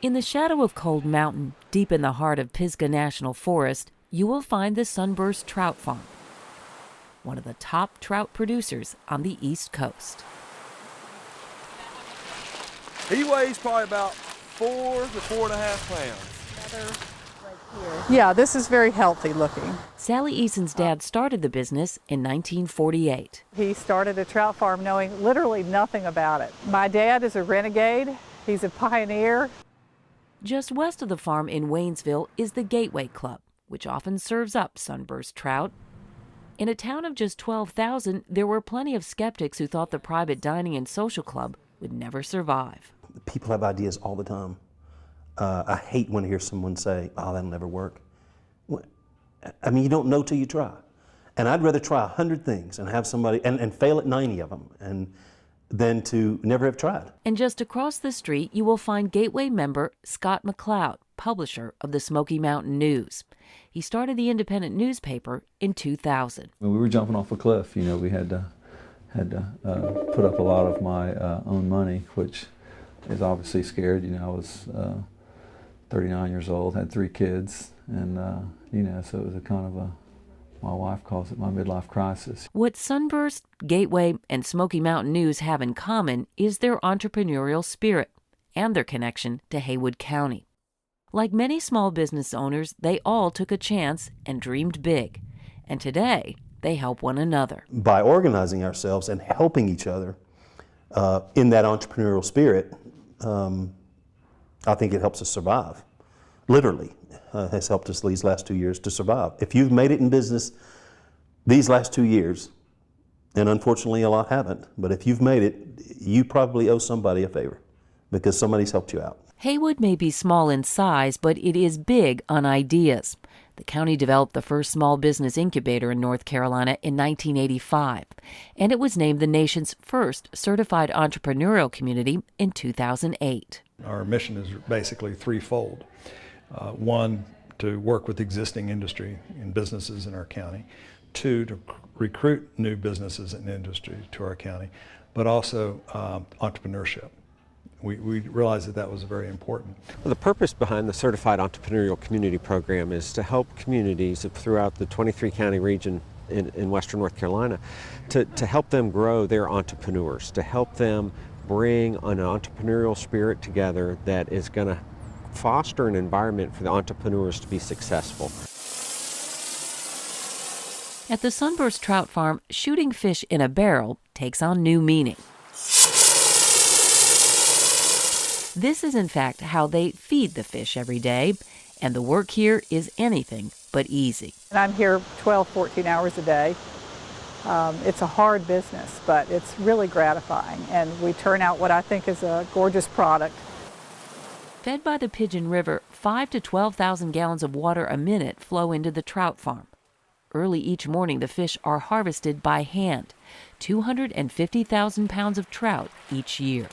In the shadow of Cold Mountain, deep in the heart of Pisgah National Forest, you will find the Sunburst Trout Farm, one of the top trout producers on the East Coast. He weighs probably about 4 to 4.5 pounds. Yeah, this is very healthy looking. Sally Eason's dad started the business in 1948. He started a trout farm knowing literally nothing about it. My dad is a renegade. He's a pioneer. Just west of the farm in Waynesville is the Gateway Club, which often serves up sunburst trout. In a town of just 12,000, there were plenty of skeptics who thought the private dining and social club would never survive. People have ideas all the time. I hate when I hear someone say, oh, that'll never work. I mean, you don't know till you try. And I'd rather try 100 things and have somebody, and fail at 90 of them, than to never have tried. And just across the street, you will find Gateway member Scott McLeod, publisher of the Smoky Mountain News. He started the independent newspaper in 2000. When we were jumping off a cliff, you know, we had to put up a lot of my own money, which is obviously scared. You know, I was 39 years old, had 3 kids, and you know, so it was a kind of a, my wife calls it my midlife crisis. What Sunburst, Gateway, and Smoky Mountain News have in common is their entrepreneurial spirit and their connection to Haywood County. Like many small business owners, they all took a chance and dreamed big. And today, they help one another. By organizing ourselves and helping each other in that entrepreneurial spirit, I think it helps us survive. Literally, has helped us these last 2 years to survive. If you've made it in business these last 2 years, and unfortunately a lot haven't, but if you've made it, you probably owe somebody a favor because somebody's helped you out. Haywood may be small in size, but it is big on ideas. The county developed the first small business incubator in North Carolina in 1985, and it was named the nation's first certified entrepreneurial community in 2008. Our mission is basically threefold. One, to work with existing industry and businesses in our county. 2, to recruit new businesses and industry to our county, but also entrepreneurship. We realized that was very important. Well, the purpose behind the Certified Entrepreneurial Community Program is to help communities throughout the 23-county region in Western North Carolina to help them grow their entrepreneurs, to help them bring an entrepreneurial spirit together that is going to foster an environment for the entrepreneurs to be successful. At the Sunburst Trout Farm, shooting fish in a barrel takes on new meaning. This is in fact how they feed the fish every day, and the work here is anything but easy. And I'm here 12, 14 hours a day. It's a hard business, but it's really gratifying, and we turn out what I think is a gorgeous product. Fed by the Pigeon River, 5,000 to 12,000 gallons of water a minute flow into the trout farm. Early each morning, the fish are harvested by hand, 250,000 pounds of trout each year.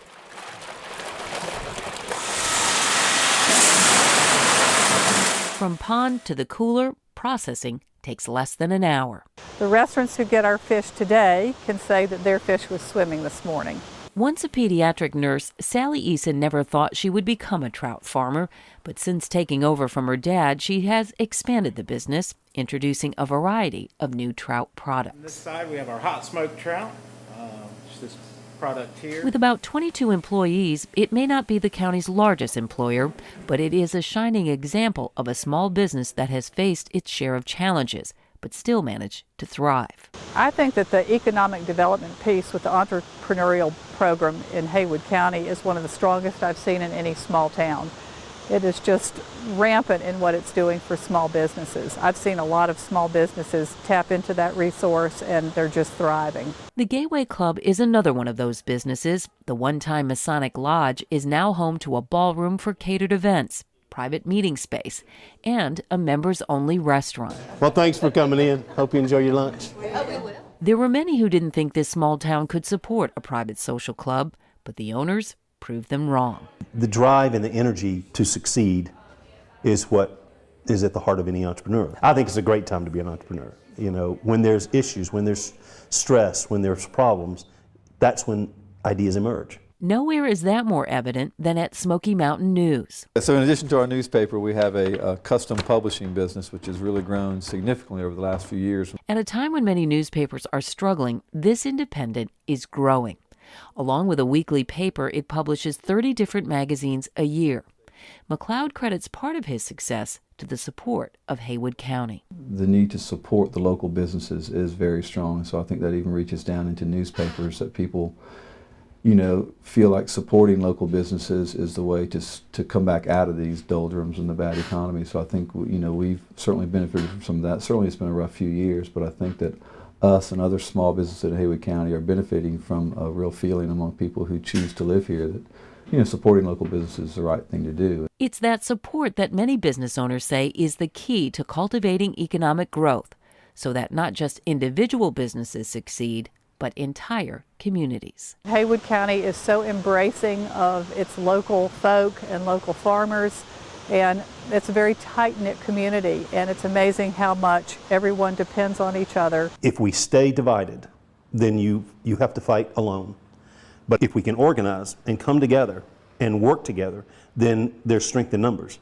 From pond to the cooler, processing takes less than an hour. The restaurants who get our fish today can say that their fish was swimming this morning. Once a pediatric nurse, Sally Eason never thought she would become a trout farmer, but since taking over from her dad, she has expanded the business, introducing a variety of new trout products. On this side, we have our hot smoked trout, this product here. With about 22 employees, it may not be the county's largest employer, but it is a shining example of a small business that has faced its share of challenges, but still managed to thrive. I think that the economic development piece with the entrepreneurial program in Haywood County is one of the strongest I've seen in any small town. It is just rampant in what it's doing for small businesses. I've seen a lot of small businesses tap into that resource, and they're just thriving. The Gateway Club is another one of those businesses. The one-time Masonic Lodge is now home to a ballroom for catered events, private meeting space, and a members-only restaurant. Well, thanks for coming in. Hope you enjoy your lunch. There were many who didn't think this small town could support a private social club, but the owners proved them wrong. The drive and the energy to succeed is what is at the heart of any entrepreneur. I think it's a great time to be an entrepreneur. You know, when there's issues, when there's stress, when there's problems, that's when ideas emerge. Nowhere is that more evident than at Smoky Mountain News. So in addition to our newspaper, we have a custom publishing business which has really grown significantly over the last few years. At a time when many newspapers are struggling, this independent is growing. Along with a weekly paper, it publishes 30 different magazines a year. McLeod credits part of his success to the support of Haywood County. The need to support the local businesses is very strong, so I think that even reaches down into newspapers, that people, you know, feel like supporting local businesses is the way to come back out of these doldrums and the bad economy. So I think, you know, we've certainly benefited from some of that. Certainly it's been a rough few years, but I think that us and other small businesses in Haywood County are benefiting from a real feeling among people who choose to live here that, you know, supporting local businesses is the right thing to do. It's that support that many business owners say is the key to cultivating economic growth, so that not just individual businesses succeed, but entire communities. Haywood County is so embracing of its local folk and local farmers, and it's a very tight-knit community, and it's amazing how much everyone depends on each other. If we stay divided, then you have to fight alone. But if we can organize and come together and work together, then there's strength in numbers.